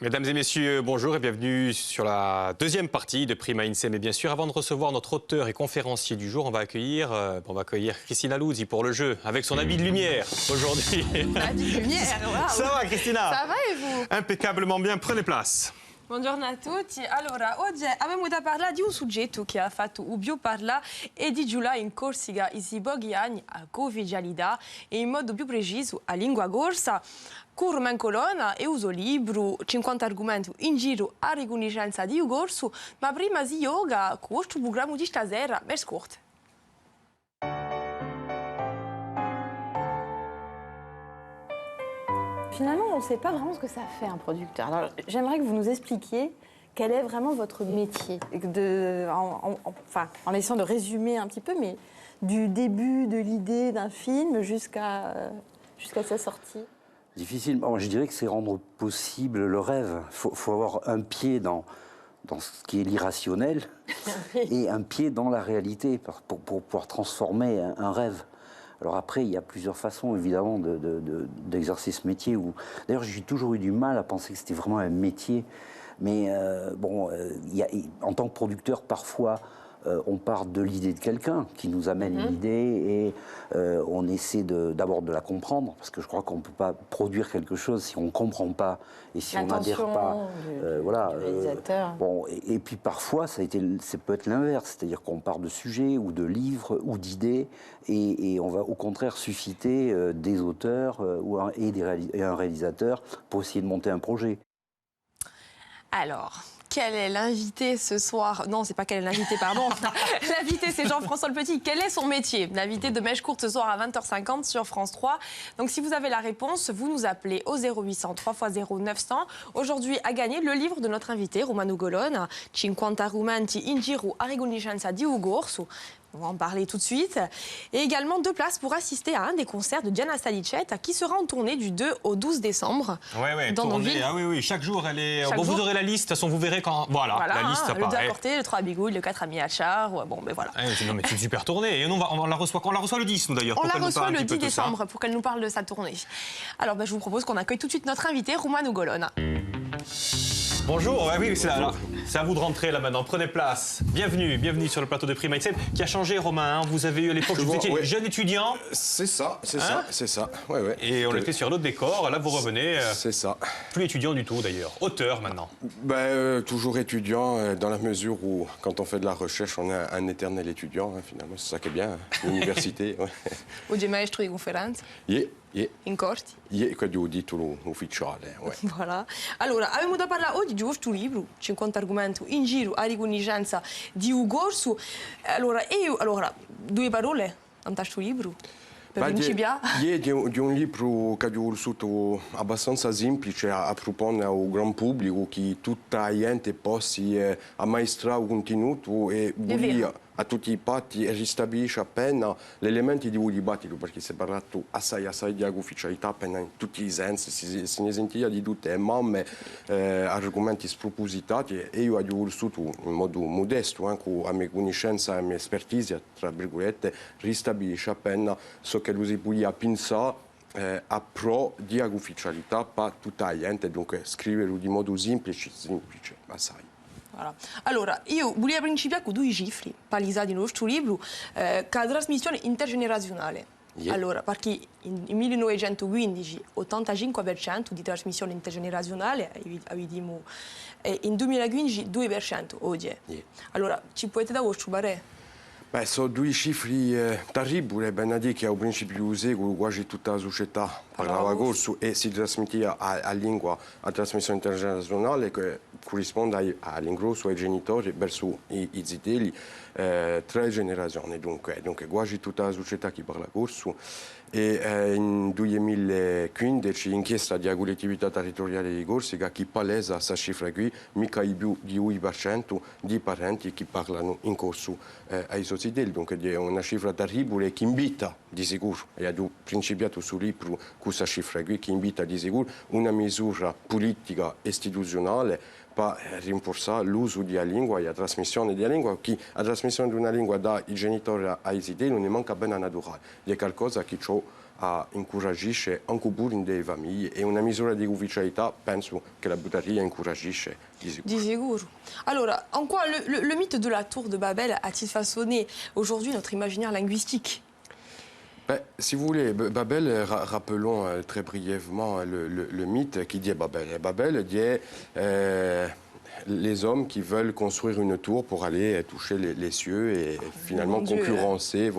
Mesdames et messieurs, bonjour et bienvenue sur la deuxième partie de Prima Insem. Et bien sûr, avant de recevoir notre auteur et conférencier du jour, on va accueillir Cristina Luzzi pour le jeu, avec son habit de lumière aujourd'hui. Habit de lumière, wow. Ça va, Cristina? Ça va e vous? Impeccablement bien, prenez place. Buongiorno a tutti. Allora, oggi abbiamo da parlare di un soggetto che ha fatto Ubio parla e di Giulia in Corsica i pochi anni a convivialità e in modo più preciso a lingua corsa. Curma in colonna e uso libro 50 argomenti in giro a riconoscenza di un corso, ma prima si yoga con questo programma di stasera, per scorte. Finalement, on ne sait pas vraiment ce que ça fait un producteur. Alors, j'aimerais que vous nous expliquiez quel est vraiment votre métier, en essayant de résumer un petit peu, mais du début de l'idée d'un film jusqu'à sa sortie. Difficile. Bon, je dirais que c'est rendre possible le rêve. Il faut avoir un pied dans ce qui est l'irrationnel et un pied dans la réalité pour pouvoir transformer un rêve. Alors après, il y a plusieurs façons, évidemment, d'exercer ce métier. D'ailleurs, j'ai toujours eu du mal à penser que c'était vraiment un métier. Mais en tant que producteur, parfois, on part de l'idée de quelqu'un qui nous amène une idée et on essaie d'abord de la comprendre, parce que je crois qu'on ne peut pas produire quelque chose si on ne comprend pas et si on n'adhère pas. Du réalisateur. Et puis parfois, ça peut être l'inverse, c'est-à-dire qu'on part de sujets ou de livres ou d'idées et on va au contraire susciter des auteurs et un réalisateur pour essayer de monter un projet. Alors, quel est l'invité ce soir? Non, c'est pas quel est l'invité, pardon. L'invité, c'est Jean-François Le Petit. Quel est son métier? L'invité de Mèche Courte ce soir à 20h50 sur France 3. Donc, si vous avez la réponse, vous nous appelez au 0800 3x0 900. Aujourd'hui, à gagner le livre de notre invité, Romano Golone, 50 argomenti in giro a riconoscenza di un corso. On va en parler tout de suite. Et également 2 places pour assister à un des concerts de Diana Salicet qui sera en tournée du 2 au 12 décembre. Oui, dans nos villes. Ah oui, chaque jour elle est. Chaque bon, jour. Vous aurez la liste, de toute façon vous verrez quand. Voilà la liste Le 2 apparaît. à Corté, le 3 à Bigouille, le 4 à Miachar. Bon, ben voilà. Non, mais c'est une super tournée. Et on la reçoit quand? On la reçoit le 10, nous d'ailleurs. On la reçoit le 10 décembre pour qu'elle nous parle de sa tournée. Alors, je vous propose qu'on accueille tout de suite notre invité, Romano Golone. Bonjour, oui, c'est à vous de rentrer là maintenant. Prenez place. Bienvenue sur le plateau de Prima Insem qui a changé, Romain. Vous avez eu à l'époque, vous étiez jeune étudiant. C'est ça. Ouais. Et on était sur l'autre décor. Là, vous revenez. C'est ça. Plus étudiant du tout d'ailleurs. Auteur maintenant. Toujours étudiant dans la mesure où, quand on fait de la recherche, on est un éternel étudiant. Finalement, c'est ça qui est bien. L'université. Oggi maestro di conferenze. In corti. Quello ho titolo ufficiale. Voilà. Allora, abbiamo da parlare oggi di questo libro, 50 argomenti in giro a riconoscenza di un corso. Allora, 2 parole in questo libro? Per principiare? Di un libro che ho vissuto abbastanza semplice a proporre al gran pubblico che tutta gente possa ammaestrare un contenuto e a tutti i patti ristabilisce appena l'elemento di un dibattito, perché si è parlato assai di ufficialità appena in tutti i sensi, si ne sentiva di tutte mamme, argomenti spropositati e io ho vissuto in modo modesto, con la mia conoscenza e la mia expertise, tra virgolette, ristabilisce appena so che lo si può pensare a pro di ufficialità per tutta la gente, dunque scriverlo di modo semplice, assai. Voilà. Allora, io volevo principiare con 2 cifre palesati nel nostro libro, che la trasmissione intergenerazionale. Allora, perché nel 1915 85% di trasmissione intergenerazionale, vediamo, e in 2015 2% oggi. Allora, ci potete dare vostro parere? Sono 2 cifre terribili, ben a dire che al principio secolo quasi tutta la società parlava corso e si trasmetteva a lingua a trasmissione intergenerazionale che corrisponde all'ingrosso ai genitori verso i zitelli. tre generazioni. Dunque quasi tutta la società che parla corso. E in 2015 l'inchiesta di collettività territoriale di Corsica che palesa questa cifra qui, mica più di 1% di parenti che parlano in corso ai soci. Dunque è una cifra terribile che invita di sicuro, e ho principiato sul libro con questa cifra qui, che invita di sicuro una misura politica istituzionale per rinforzare l'uso della lingua e la trasmissione della lingua, che la trasmissione di una lingua dai genitori ai figli non ne manca bene naturale, è qualcosa che ciò incoraggisce anche pure in delle famiglie, e una misura di ufficialità penso che la butteria incoraggisce di sicuro. Di sicuro. Alors, en quoi le mythe de la tour de Babel a-t-il façonné aujourd'hui notre imaginaire linguistique? Ben, si vous voulez, Babel, rappelons très brièvement le mythe qui dit Babel. Babel dit les hommes qui veulent construire une tour pour aller toucher les cieux et finalement concurrencer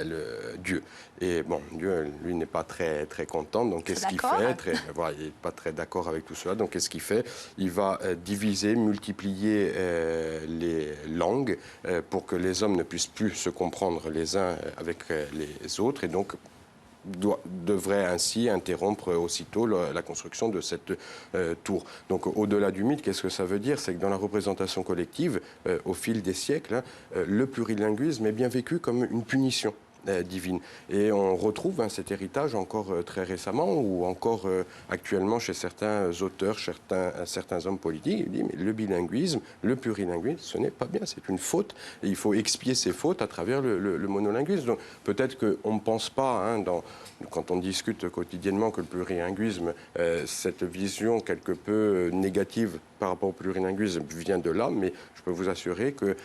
le Dieu. Et bon, Dieu, lui, n'est pas très content, donc qu'est-ce qu'il fait? Voilà, il n'est pas très d'accord avec tout cela, donc qu'est-ce qu'il fait? Il va diviser, multiplier les langues pour que les hommes ne puissent plus se comprendre les uns avec les autres, et donc devrait ainsi interrompre aussitôt la construction de cette tour. Donc au-delà du mythe, qu'est-ce que ça veut dire? C'est que dans la représentation collective, au fil des siècles, le plurilinguisme est bien vécu comme une punition divine. Et on retrouve cet héritage encore très récemment, ou encore actuellement chez certains auteurs, certains hommes politiques. Ils disent mais le bilinguisme, le plurilinguisme, ce n'est pas bien, c'est une faute. Et il faut expier ces fautes à travers le monolinguisme. Donc peut-être qu'on ne pense pas, quand on discute quotidiennement, que le plurilinguisme, cette vision quelque peu négative par rapport au plurilinguisme vient de là, mais je peux vous assurer que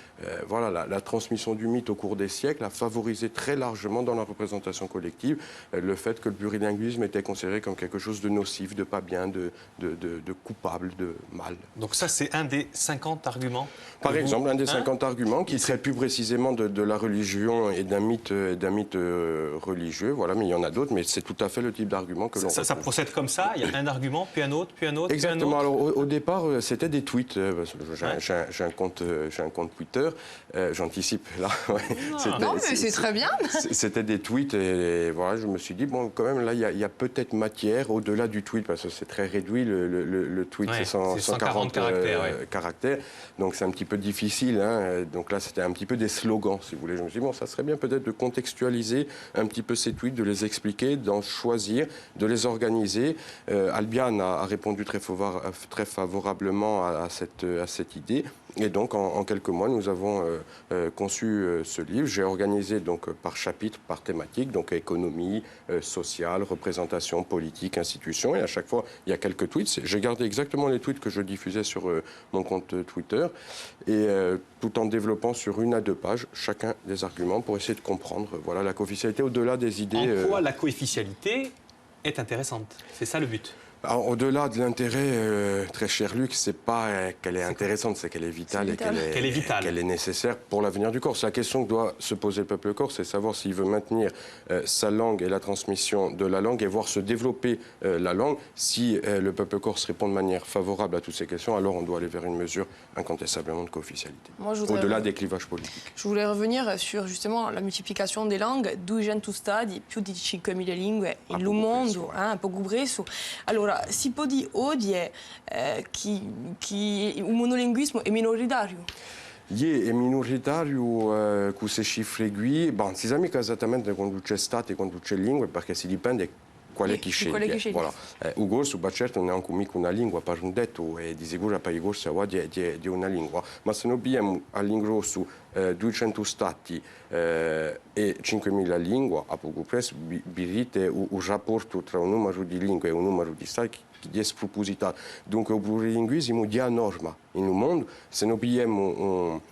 voilà, la transmission du mythe au cours des siècles a favorisé très largement dans la représentation collective le fait que le plurilinguisme était considéré comme quelque chose de nocif, de pas bien, de coupable, de mal. Donc ça, c'est un des 50 arguments? Par exemple, un des 50 arguments qui traite plus précisément de la religion et d'un mythe religieux. Voilà, mais il y en a d'autres, mais c'est tout à fait le type d'argument que l'on retrouve. Ça procède comme ça? Il y a un argument, puis un autre, puis un autre, Exactement. puis un autre. Alors au départ, c'était des tweets. J'ai un compte Twitter. J'anticipe là. Non, mais c'est très bien. C'était des tweets, et voilà, je me suis dit bon, quand même là, il y a peut-être matière au-delà du tweet, parce que c'est très réduit le tweet, c'est 140 caractères, donc c'est un petit peu difficile. Donc là, c'était un petit peu des slogans, si vous voulez. Je me suis dit bon, ça serait bien peut-être de contextualiser un petit peu ces tweets, de les expliquer, d'en choisir, de les organiser. Albian a répondu très favorablement à cette idée. Et donc, en quelques mois, nous avons conçu ce livre. J'ai organisé donc par chapitre, par thématique, donc économie, sociale, représentation, politique, institution. Et à chaque fois, il y a quelques tweets. J'ai gardé exactement les tweets que je diffusais sur mon compte Twitter, et tout en développant sur 1 à 2 pages chacun des arguments pour essayer de comprendre voilà, la coefficialité au-delà des idées. En quoi la coefficialité est intéressante? C'est ça le but? Au-delà de l'intérêt, très cher Luc, c'est pas qu'elle est intéressante, c'est qu'elle est vitale et qu'elle est nécessaire pour l'avenir du Corse. La question que doit se poser le peuple corse, c'est savoir s'il veut maintenir sa langue et la transmission de la langue et voir se développer la langue. Si le peuple corse répond de manière favorable à toutes ces questions, alors on doit aller vers une mesure incontestablement de co-officialité, au-delà des clivages politiques. Je voulais revenir sur justement la multiplication des langues. 200 stati, più di 5.000 lingue in un mondo, poco presso. Allora, si può dire oggi che il monolinguismo è minoritario? È minoritario con queste cifre qui, non si sa mica esattamente quando c'è stato e quando c'è lingue, perché si dipende qual è chi sceglie. Voilà. Il corso, certo, non è anche mica una lingua, per un detto, e di sicuro per il corso è una lingua, ma se noi abbiamo all'ingrosso 200 stati e 5.000 lingue, a poco presto vedete un rapporto tra un numero di lingue e un numero di stati che è spropositato. Dunque il plurilinguismo è norma in un mondo. Se noi abbiamo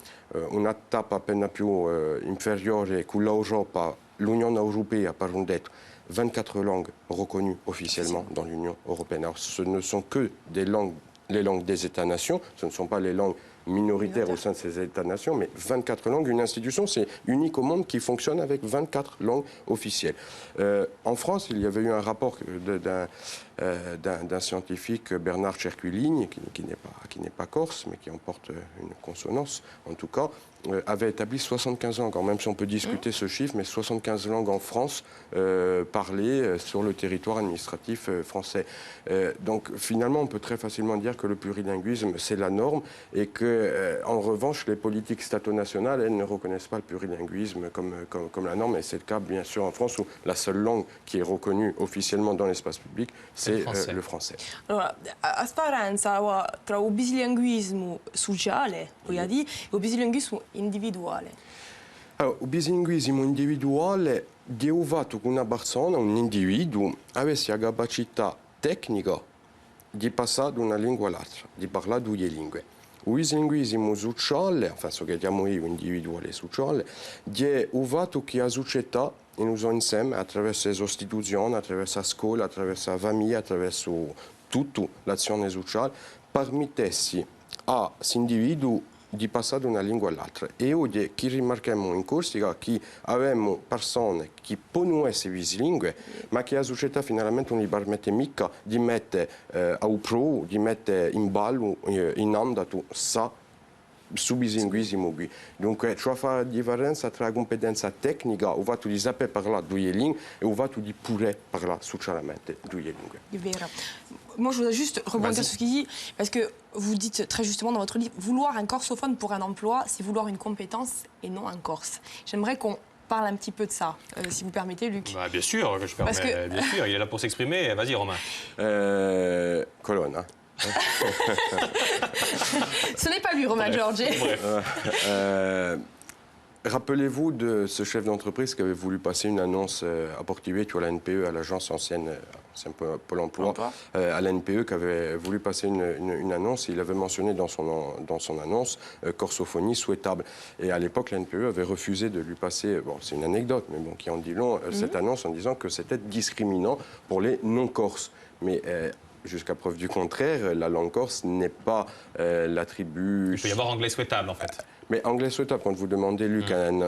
una tappa appena più inferiore con l'Europa, l'Unione Europea, per un detto, 24 langues reconnues officiellement dans l'Union européenne. Alors, ce ne sont que les langues des États-nations, ce ne sont pas les langues minoritaires au sein de ces États-nations, mais 24 langues. Une institution, c'est unique au monde qui fonctionne avec 24 langues officielles. En France, il y avait eu un rapport d'un scientifique, Bernard Cerquiligny, qui n'est pas corse, mais qui en porte une consonance en tout cas, avait établi 75 langues, même si on peut discuter ce chiffre, mais 75 langues en France parlées sur le territoire administratif français. Donc finalement, on peut très facilement dire que le plurilinguisme, c'est la norme et que, en revanche, les politiques stato-nationales, elles ne reconnaissent pas le plurilinguisme comme la norme. Et c'est le cas, bien sûr, en France, où la seule langue qui est reconnue officiellement dans l'espace public, c'est le français. Allora, a differenza tra il bilinguismo sociale, voglio dire, e il bilinguismo individuale. Allora, il bilinguismo individuale è usato che una persona, un individuo, avesse la capacità tecnica di passare da una lingua all'altra, di parlare due lingue. Il bilinguismo sociale, enfin, ce che chiamo io individuale e sociale, è usato che la società in uso insieme attraverso le istituzioni, attraverso la scuola, attraverso la famiglia, attraverso tutta l'azione sociale, permettesse a individui di passare da una lingua all'altra. E oggi che rimarchiamo in Corsica che abbiamo persone che possono essere bilingue, ma che la società finalmente non gli permette mica di mettere a pro, di mettere in ballo, in onda su bilinguismo qui. Dunque, ciò fa la differenza tra la competenza tecnica, o fatto di sapere parlare due lingue, e o fatto di pure parlare socialmente due lingue. C'est vrai. Moi, je voudrais juste rebondir sur ce qu'il dit, parce que vous dites très justement dans votre livre, vouloir un corsophone pour un emploi, c'est vouloir une compétence et non un corse. J'aimerais qu'on parle un petit peu de ça, si vous permettez, Luc. Bah, bien sûr que je permets, bien sûr, il est là pour s'exprimer. Vas-y, Romain. Colonna. Ce n'est pas lui, Romain Giorgi. Rappelez-vous de ce chef d'entreprise qui avait voulu passer une annonce à Portivecchio à la NPE, à l'agence ancienne Pôle emploi, à la NPE, qui avait voulu passer une annonce. Il avait mentionné dans son annonce corsophonie souhaitable. Et à l'époque, la NPE avait refusé de lui passer, bon, c'est une anecdote, mais bon, qui en dit long, cette annonce en disant que c'était discriminant pour les non-corses. Mais jusqu'à preuve du contraire, la langue corse n'est pas l'attribut... Il peut y avoir anglais souhaitable, en fait. Mais anglais souhaitable, quand vous demandez, Luc, une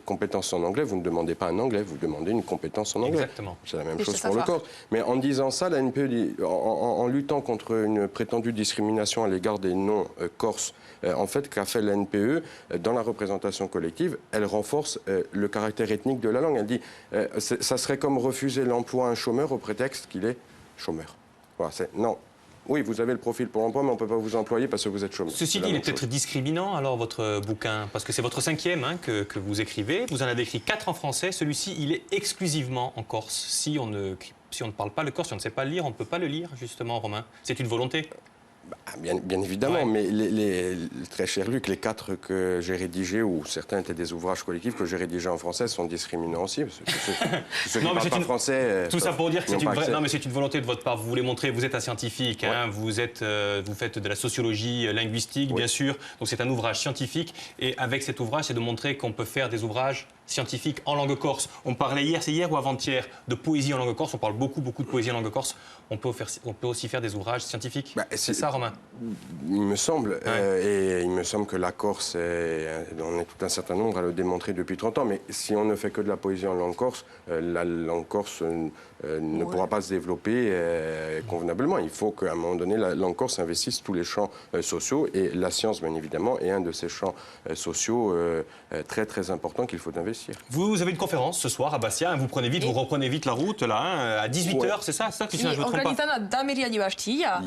compétence en anglais, vous ne demandez pas un anglais, vous demandez une compétence en anglais. Exactement. C'est la même chose pour le corse. Mais en disant ça, la NPE dit, en luttant contre une prétendue discrimination à l'égard des non-corses, en fait, qu'a fait la NPE dans la représentation collective, elle renforce le caractère ethnique de la langue. Elle dit, ça serait comme refuser l'emploi à un chômeur au prétexte qu'il est chômeur. Voilà, non. Oui, vous avez le profil pour l'emploi, mais on ne peut pas vous employer parce que vous êtes chômeur. Ceci dit, il est peut-être discriminant, alors, votre bouquin, parce que c'est votre 5e que vous écrivez. Vous en avez écrit 4 en français. Celui-ci, il est exclusivement en corse. Si on ne parle pas le corse, si on ne sait pas le lire, on ne peut pas le lire, justement, Romain. C'est une volonté. Bien évidemment, mais très cher Luc, les 4 que j'ai rédigés, ou certains étaient des ouvrages collectifs que j'ai rédigés en français, sont discriminants aussi. Parce que ceux qui ne parlent pas français... Tout ça pour dire que c'est une volonté de votre part. Vous voulez montrer, vous êtes un scientifique, hein, vous faites de la sociologie linguistique, bien sûr. Donc c'est un ouvrage scientifique. Et avec cet ouvrage, c'est de montrer qu'on peut faire des ouvrages scientifiques en langue corse. On parlait hier, c'est hier ou avant-hier, de poésie en langue corse. On parle beaucoup de poésie en langue corse. On peut aussi faire des ouvrages scientifiques. C'est ça, Romain? Il me semble. Et il me semble que la Corse, on est tout un certain nombre à le démontrer depuis 30 ans. Mais si on ne fait que de la poésie en langue corse, la langue corse ne pourra pas se développer convenablement. Il faut qu'à un moment donné, la langue corse investisse tous les champs sociaux. Et la science, bien évidemment, est un de ces champs sociaux très, très importants qu'il faut investir. Vous avez une conférence ce soir à Bastia. Vous reprenez vite la route, là, à 18h, c'est ça, Cristina, je me trompe pas? Organizzata da Mairia di Bastiglia,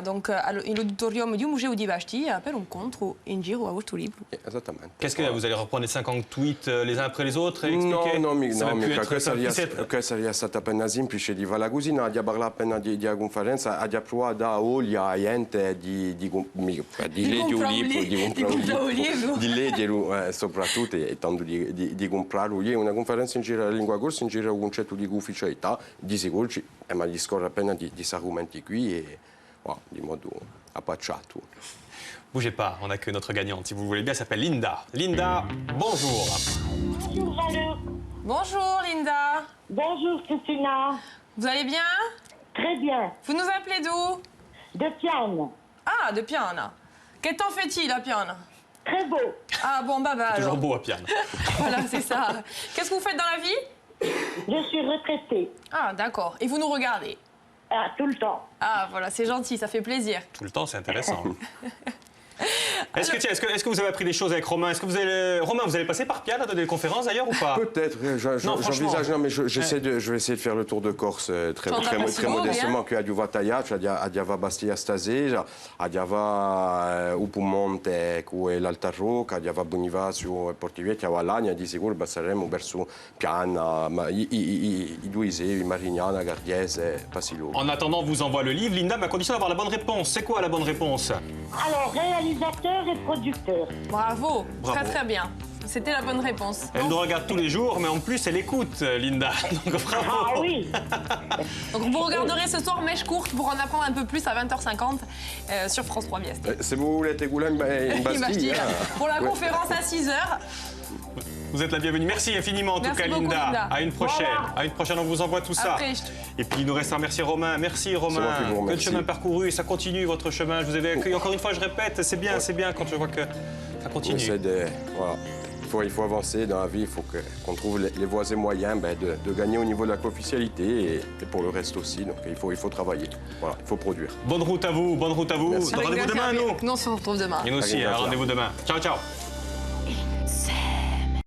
donc l'auditorium du museo di Bastiglia per un incontro in giro a vostro libro. Esattamente. Qu'est-ce que vous allez reprendre les 50 tweets les uns après les autres et expliquer? No, questa è stata appena semplice di fare così, no, di parlare appena di conferenza, di provare da olio a gente di leggere un libro, di leggere soprattutto e tanto di comprare una conferenza in giro alla lingua corsa, in giro al concetto di ufficialità, di sicuro ma gli scorre appena di argomenti qui e di modo appacciato. Bougez pas, on n'a que notre gagnante, si vous voulez bien, elle s'appelle Linda. Linda, bonjour. Bonjour Jean-Luc. Bonjour Linda. Bonjour Christina. Vous allez bien? Très bien. Vous nous appelez d'où? De Piane. Ah, de Piane. Quel temps fait-il à Piane? Très beau. Ah bon, bah Toujours alors. beau à Piane. Voilà, c'est ça. Qu'est-ce que vous faites dans la vie? Je suis retraitée. Ah, d'accord. Et vous nous regardez? Ah, tout le temps. Ah, voilà, c'est gentil, ça fait plaisir. Tout le temps, c'est intéressant. Est-ce que vous avez appris des choses avec Romain? Est-ce que Romain, vous allez passer par Piane à donner des conférences d'ailleurs ou pas? Peut-être, j'envisage, non, mais je vais essayer de faire le tour de Corse très modestement, che adiuva Taiac, adiava Bastia Stase, adiava Upumonte, e l'Altarroc, adiava Bonifacio e Portivecchia, Valagna, di sicuro passeremo verso Piana, i due Isevi, Marignana, Gardiese, Passilo. En attendant, on vous envoie le livre, Linda, mais à condition d'avoir la bonne réponse. C'est quoi la bonne réponse? Alors, réalisateur et producteur. Bravo, Bravo. très très bien. C'était la bonne réponse. Elle nous regarde tous les jours, mais en plus, elle écoute, Linda. Donc bravo. Ah oui. Donc vous regarderez ce soir Mèche courte pour en apprendre un peu plus à 20h50 sur France 3 Biasté. Se vous volete Goulen in Bastille, Pour la conférence à 6h. Vous êtes la bienvenue. Merci infiniment, en tout Merci cas, beaucoup, Linda. À une prochaine. Voilà. À une prochaine, on vous envoie tout ça. Après, Et puis, il nous reste à remercier Romain. Merci, Romain. moi qui vous remercie. Quel chemin parcouru. Et ça continue, votre chemin. Je vous ai accueilli. Encore une fois, je répète, c'est bien quand je vois que ça on continue. essaie de... Voilà. Il faut avancer dans la vie, il faut qu'on trouve les voies et moyens de gagner au niveau de la co-officialité et pour le reste aussi. Donc il faut travailler, voilà, il faut produire. Bonne route à vous, bonne route à vous. Merci. Rendez-vous demain, nous. Nous, on se retrouve demain. Et nous aussi, Arrivederci. rendez-vous demain. Ciao, ciao.